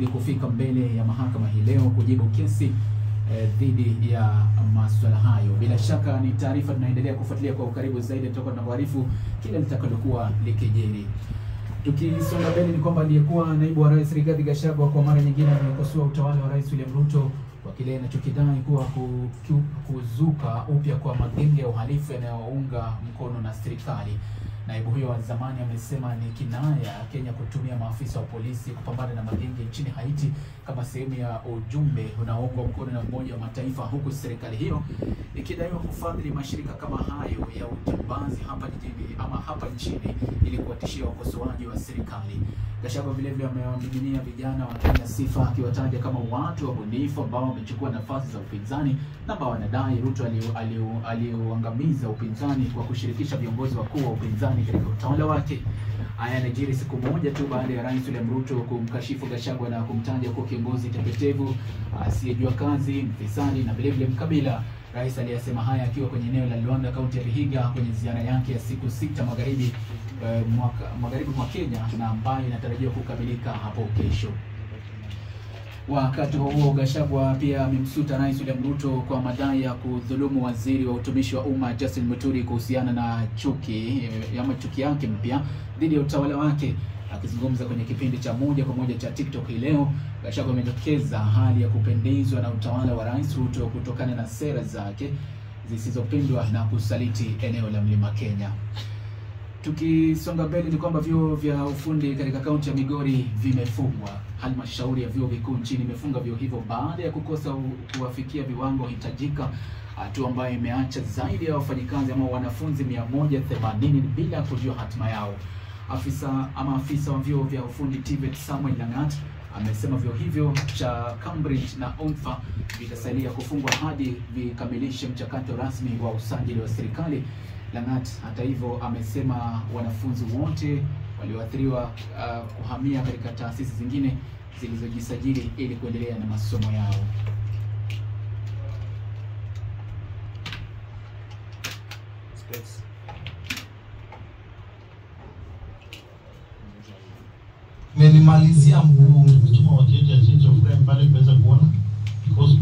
inazidi kufika mbele ya mahakama hii leo kujibu kesi dhidi ya masuala hayo. Bila shaka ni taarifa tunaendelea kufuatilia kwa ukaribu zaidi, tutakuwa tunakuarifu kila litakalokuwa likijiri. Tukisonga mbele ni kwamba aliyekuwa naibu wa rais Rigathi Gachagua kwa mara nyingine amekosoa utawala wa Rais William Ruto kwa kile anachokidai kuwa kuzuka upya kwa magenge ya uhalifu yanayounga mkono na serikali. Naibu huyo wa zamani amesema ni kinaya Kenya kutumia maafisa wa polisi kupambana na magenge nchini Haiti kama sehemu ya ujumbe unaoungwa mkono na Umoja wa Mataifa, huku serikali hiyo ikidaiwa kufadhili mashirika kama hayo ya ujambazi hapa nchini ili kuwatishia wakosoaji wa serikali. Gachagua vile vile amewamiminia vijana wa Kenya sifa, akiwataja kama watu wabunifu ambao wamechukua nafasi za upinzani na ambao wanadai Ruto aliuangamiza upinzani kwa kushirikisha viongozi wakuu wa upinzani katika utawala wake. Haya yanajiri siku moja tu baada ya Rais William Ruto kumkashifu Gachagua na kumtaja kwa kiongozi tepetevu, asiyejua kazi, mfisadi na vile vile mkabila. Rais aliyasema haya akiwa kwenye eneo la Luanda, kaunti ya Vihiga, kwenye ziara yake ya siku 6 magharibi mwa Kenya na ambayo inatarajiwa kukamilika hapo kesho. Wakati huo Gachagua pia amemsuta Rais William Ruto kwa madai ya kudhulumu waziri wa utumishi wa umma Justin Muturi kuhusiana na chuki yake mpya dhidi ya utawala wake. Akizungumza kwenye kipindi cha moja kwa moja cha TikTok hii leo, Gachagua amedokeza hali ya kupendezwa na utawala wa Rais Ruto kutokana na sera zake zisizopendwa na kusaliti eneo la Mlima Kenya. Tukisonga mbele ni kwamba vyuo vya ufundi katika kaunti ya Migori vimefungwa. Halmashauri ya vyuo vikuu nchini imefunga vyuo hivyo baada ya kukosa kuwafikia viwango hitajika, hatua ambayo imeacha zaidi ya wafanyikazi ama wanafunzi 180 bila kujua hatima yao. Afisa wa vyuo vya ufundi TVET Samuel Langat amesema vyuo hivyo cha Cambridge na Onfa vitasalia kufungwa hadi vikamilishe mchakato rasmi wa usajili wa serikali. Langat hata hivyo amesema wanafunzi wote walioathiriwa kuhamia katika taasisi zingine zilizojisajili ili kuendelea na masomo yao. Menimalizia mguu mtuma wateja change of frame pale pesa kuona because